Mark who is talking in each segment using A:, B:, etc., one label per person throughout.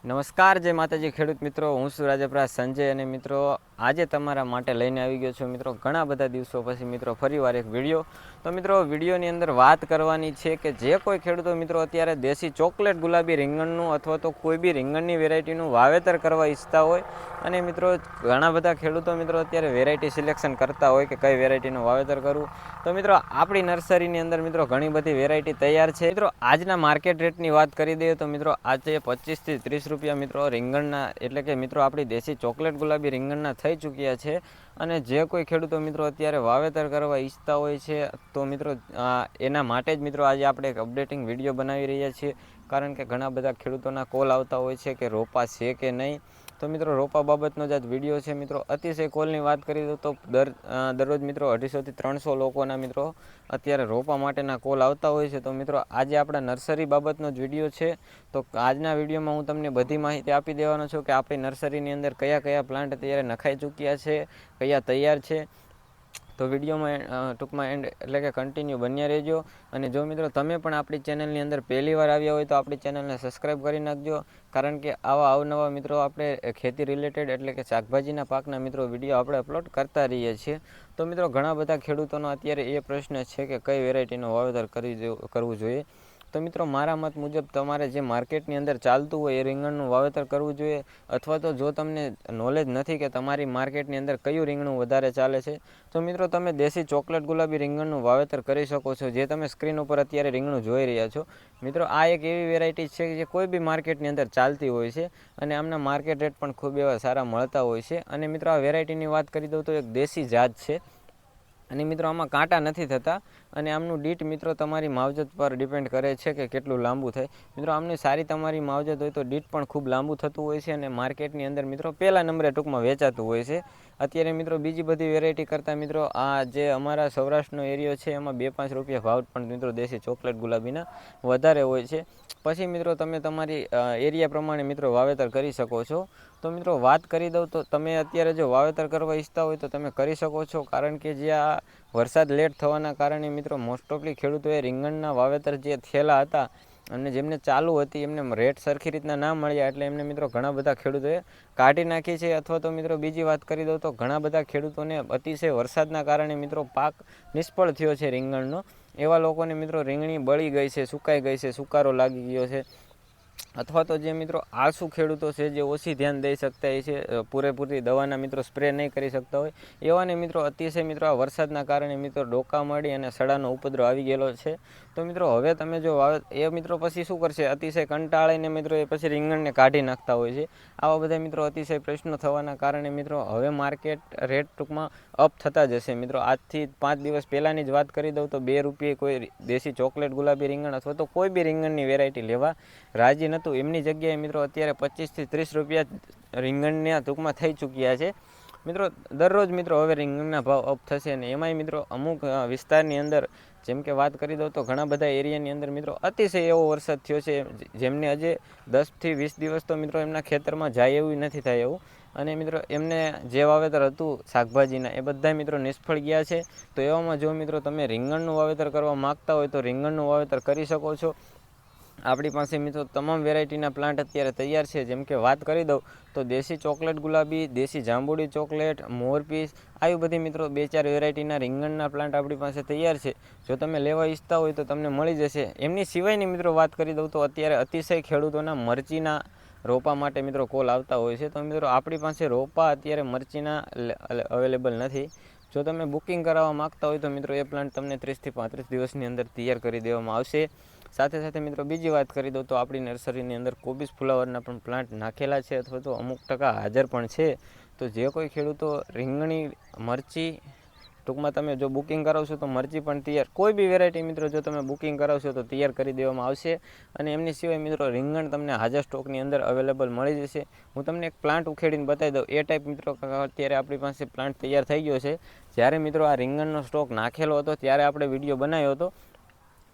A: નમસ્કાર જય માતાજી ખેડૂત મિત્રો, હું છું રાજપરા સંજય અને મિત્રો આજે તમારા માટે લઈને આવી ગયો છું મિત્રો ઘણા બધા દિવસો પછી મિત્રો ફરીવાર એક વિડીયો. તો મિત્રો વિડીયોની અંદર વાત કરવાની છે કે જે કોઈ ખેડૂતો મિત્રો અત્યારે દેશી ચોકલેટ ગુલાબી રીંગણનું અથવા તો કોઈ બી રીંગણની વેરાયટીનું વાવેતર કરવા ઈચ્છતા હોય અને મિત્રો ઘણા બધા ખેડૂતો મિત્રો અત્યારે વેરાયટી સિલેક્શન કરતા હોય કે કઈ વેરાયટીનું વાવેતર કરવું. તો મિત્રો આપણી નર્સરીની અંદર મિત્રો ઘણી બધી વેરાયટી તૈયાર છે. મિત્રો આજના માર્કેટ રેટની વાત કરી દઈએ તો મિત્રો આજે 25 થી 30 રૂપિયા મિત્રો રીંગણના એટલે કે મિત્રો આપણી દેશી ચોકલેટ ગુલાબી રીંગણના થઈ ચૂક્યા છે. અને જે કોઈ ખેડૂતો મિત્રો અત્યારે વાવેતર કરવા ઈચ્છતા હોય છે તો મિત્રો એના માટે જ મિત્રો આજે આપણે એક અપડેટિંગ વિડીયો બનાવી રહ્યા છીએ. કારણ કે ઘણા બધા ખેડૂતોના કોલ આવતા હોય છે કે રોપા છે કે નહીં. તો મિત્રો રોપા બાબતનો જ આ વિડીયો છે. મિત્રો અતિશય કોલની વાત કરી દો તો દરરોજ મિત્રો 250 થી 300 લોકોના મિત્રો અત્યારે રોપા માટેના કોલ આવતા હોય છે. તો મિત્રો આજે આપણા નર્સરી બાબતનો જ વિડીયો છે. તો આજના વિડીયોમાં હું તમને બધી માહિતી આપી દેવાનો છું કે આપણી નર્સરીની અંદર કયા કયા પ્લાન્ટ અત્યારે નખાઈ ચૂક્યા છે, કયા તૈયાર છે. તો વિડીયોમાં ટૂંકમાં એન્ડ એટલે કે કન્ટિન્યુ બન્યા રહેજો. અને જો મિત્રો તમે પણ આપણી ચેનલની અંદર પહેલી વાર આવ્યા હોય તો આપણી ચેનલને સબસ્ક્રાઈબ કરી નાખજો. કારણ કે આવા અવનવા મિત્રો આપણે ખેતી રિલેટેડ એટલે કે શાકભાજીના પાકના મિત્રો વિડીયો આપણે અપલોડ કરતા રહીએ છીએ. તો મિત્રો ઘણા બધા ખેડૂતોનો અત્યારે એ પ્રશ્ન છે કે કઈ વેરાયટીનું વાવેતર કરવું જોઈએ. તો મિત્રો મારા મત મુજબ તમારે જે માર્કેટની અંદર ચાલતું હોય એ રીંગણનું વાવેતર કરવું જોઈએ. અથવા તો જો તમને નોલેજ નથી કે તમારી માર્કેટની અંદર કયું રીંગણું વધારે ચાલે છે તો મિત્રો તમે દેશી ચોકલેટ ગુલાબી રીંગણનું વાવેતર કરી શકો છો, જે તમે સ્ક્રીન ઉપર અત્યારે રીંગણું જોઈ રહ્યા છો. મિત્રો આ એક એવી વેરાયટી છે કે જે કોઈ બી માર્કેટની અંદર ચાલતી હોય છે અને આમના માર્કેટ રેટ પણ ખૂબ એવા સારા મળતા હોય છે. અને મિત્રો આ વેરાયટીની વાત કરી દઉં તો એક દેશી જાત છે અને મિત્રો આમાં કાંટા નથી થતા. અને આમનું ડીટ મિત્રો તમારી માવજત પર ડિપેન્ડ કરે છે કે કેટલું લાંબુ થાય. મિત્રો આમની સારી તમારી માવજત હોય તો ડીટ પણ ખૂબ લાંબુ થતું હોય છે અને માર્કેટની અંદર મિત્રો પહેલા નંબરે ટૂંકમાં વેચાતું હોય છે. અત્યારે મિત્રો બીજી બધી વેરાયટી કરતાં મિત્રો આ જે અમારા સૌરાષ્ટ્રનો એરિયો છે એમાં 2-5 રૂપિયા ભાવ પણ મિત્રો દેશી ચોકલેટ ગુલાબીના વધારે હોય છે. પછી મિત્રો તમે તમારી એરિયા પ્રમાણે મિત્રો વાવેતર કરી શકો છો. તો મિત્રો વાત કરી દઉં તો તમે અત્યારે જો વાવેતર કરવા ઈચ્છતા હોય તો તમે કરી શકો છો. કારણ કે જે આ વરસાદ લેટ થવાના કારણે મિત્રો મોસ્ટ ઓફલી ખેડૂતોએ રીંગણના વાવેતર જે થયેલા હતા અને જેમને ચાલુ હતી એમને રેટ સરખી રીતના ના મળ્યા એટલે એમને મિત્રો ઘણા બધા ખેડૂતોએ કાઢી નાખી છે. અથવા તો મિત્રો બીજી વાત કરી દઉં તો ઘણા બધા ખેડૂતોને અતિશય વરસાદના કારણે મિત્રો પાક નિષ્ફળ થયો છે રીંગણનો. એવા લોકોને મિત્રો રીંગણી બળી ગઈ છે, સુકાઈ ગઈ છે, સુકારો લાગી ગયો છે. અથવા તો જે મિત્રો આળસુ ખેડૂતો છે જે ઓછી ધ્યાન દઈ શકતા હોય છે, પૂરેપૂરી દવાના મિત્રો સ્પ્રે નહીં કરી શકતા હોય એવાને મિત્રો અતિશય મિત્રો આ વરસાદના કારણે મિત્રો ડોકા મળી અને સડાનો ઉપદ્રવ આવી ગયેલો છે. તો મિત્રો હવે તમે જો એ મિત્રો પછી શું કરશે, અતિશય કંટાળીને મિત્રો એ પછી રીંગણને કાઢી નાખતા હોય છે. આવા બધા મિત્રો અતિશય પ્રશ્નો થવાના કારણે મિત્રો હવે માર્કેટ રેટ ટૂંકમાં અપ થતા જશે. મિત્રો આજથી 5 દિવસ પહેલાંની જ વાત કરી દઉં તો 2 રૂપિયે કોઈ દેશી ચોકલેટ ગુલાબી રીંગણ અથવા તો કોઈ બી રીંગણની વેરાયટી લેવા રાજી નહોતું. એમની જગ્યાએ મિત્રો અત્યારે 25 થી 30 રૂપિયા રીંગણના ટૂંકમાં થઈ ચૂક્યા છે. મિત્રો દરરોજ મિત્રો હવે રીંગણના ભાવ અપ થશે અને એમાંય મિત્રો અમુક વિસ્તારની અંદર જેમ કે વાત કરી દઉં તો ઘણા બધા એરિયાની અંદર મિત્રો અતિશય એવો વરસાદ થયો છે જેમને હજે 10 થી 20 દિવસ તો મિત્રો એમના ખેતરમાં જાય એવું નથી થાય એવું. અને મિત્રો એમને જે વાવેતર હતું શાકભાજીના એ બધા મિત્રો નિષ્ફળ ગયા છે. તો એવામાં જો મિત્રો તમે રીંગણનું વાવેતર કરવા માગતા હોય તો રીંગણનું વાવેતર કરી શકો છો. આપણી પાસે મિત્રો તમામ વેરાયટીના પ્લાન્ટ અત્યારે તૈયાર છે. જેમ કે વાત કરી દઉં તો દેશી ચોકલેટ ગુલાબી, દેશી જાંબુડી ચોકલેટ, મોરપીસ આવી બધી મિત્રો 2-4 વેરાયટીના રીંગણના પ્લાન્ટ આપણી પાસે તૈયાર છે. જો તમે લેવા ઈચ્છતા હોય તો તમને મળી જશે. એમની સિવાયની મિત્રો વાત કરી દઉં તો અત્યારે અતિશય ખેડૂતોના મરચીના રોપા માટે મિત્રો કોલ આવતા હોય છે. તો મિત્રો આપણી પાસે રોપા અત્યારે મરચીના અવેલેબલ નથી. જો તમે બુકિંગ કરાવવા માગતા હોય તો મિત્રો એ પ્લાન્ટ તમને 30 થી 35 દિવસની અંદર તૈયાર કરી દેવામાં આવશે. સાથે સાથે મિત્રો બીજી વાત કરી દઉં તો આપણી નર્સરીની અંદર કોબીજ ફુલાવરના પણ પ્લાન્ટ નાખેલા છે અથવા તો અમુક ટકા હાજર પણ છે. તો જે કોઈ ખેડૂતો રીંગણી, મરચી ટૂંકમાં તમે જો બુકિંગ કરાવશો તો મરચી પણ તૈયાર, કોઈ બી વેરાયટી મિત્રો જો તમે બુકિંગ કરાવશો તો તૈયાર કરી દેવામાં આવશે. અને એમની સિવાય મિત્રો રીંગણ તમને હાજર સ્ટોકની અંદર અવેલેબલ મળી જશે. હું તમને એક પ્લાન્ટ ઉખેડીને બતાવી દઉં એ ટાઈપ મિત્રો અત્યારે આપણી પાસે પ્લાન્ટ તૈયાર થઈ ગયો છે. જ્યારે મિત્રો આ રીંગણનો સ્ટોક નાખેલો હતો ત્યારે આપણે વિડીયો બનાવ્યો હતો.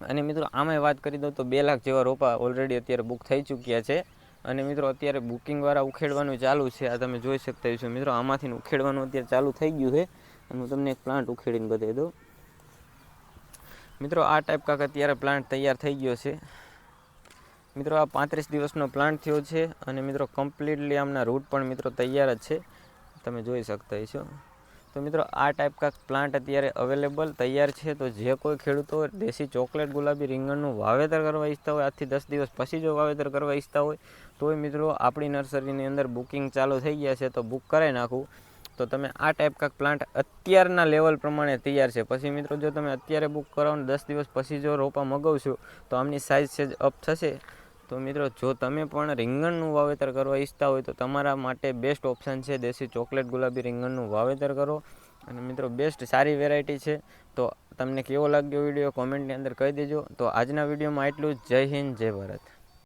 A: અને મિત્રો આમાંય વાત કરી દઉં તો 2 લાખ જેવા રોપા ઓલરેડી અત્યારે બુક થઈ ચૂક્યા છે. અને મિત્રો અત્યારે બુકિંગવાળા ઉખેડવાનું ચાલુ છે. આ તમે જોઈ શકતા હશો મિત્રો આમાંથી ઉખેડવાનું અત્યારે ચાલુ થઈ ગયું છે. અને હું તમને એક પ્લાન્ટ ઉખેડીને બતાવી દઉં. મિત્રો આ ટાઈપ કાંક અત્યારે પ્લાન્ટ તૈયાર થઈ ગયો છે. મિત્રો આ 35 દિવસનો પ્લાન્ટ થયો છે અને મિત્રો કમ્પ્લીટલી આમના રૂટ પણ મિત્રો તૈયાર જ છે, તમે જોઈ શકતા હશો. તો મિત્રો આ ટાઈપ કાંક પ્લાન્ટ અત્યારે અવેલેબલ તૈયાર છે. તો જે કોઈ ખેડૂતો દેશી ચોકલેટ ગુલાબી રીંગણનું વાવેતર કરવા ઈચ્છતા હોય, આજથી 10 દિવસ પછી જો વાવેતર કરવા ઈચ્છતા હોય તોય મિત્રો આપણી નર્સરીની અંદર બુકિંગ ચાલુ થઈ ગયા છે, તો બુક કરાવી નાખું. તો તમે આ ટાઈપ કાંક પ્લાન્ટ અત્યારના લેવલ પ્રમાણે તૈયાર છે. પછી મિત્રો જો તમે અત્યારે બુક કરાવો ને 10 દિવસ પછી જો રોપા મગાવશો તો આમની સાઇઝ સેજ અપ થશે. તો મિત્રો જો તમે પણ રીંગણનું વાવેતર કરવા ઈચ્છતા હોય તો તમારા માટે બેસ્ટ ઓપ્શન છે દેશી ચોકલેટ ગુલાબી રીંગણનું વાવેતર કરો. અને મિત્રો બેસ્ટ સારી વેરાયટી છે. તો તમને કેવો લાગ્યો વિડીયો કોમેન્ટની અંદર કહી દેજો. તો આજના વિડીયોમાં એટલું જ. જય હિન્દ, જય ભારત.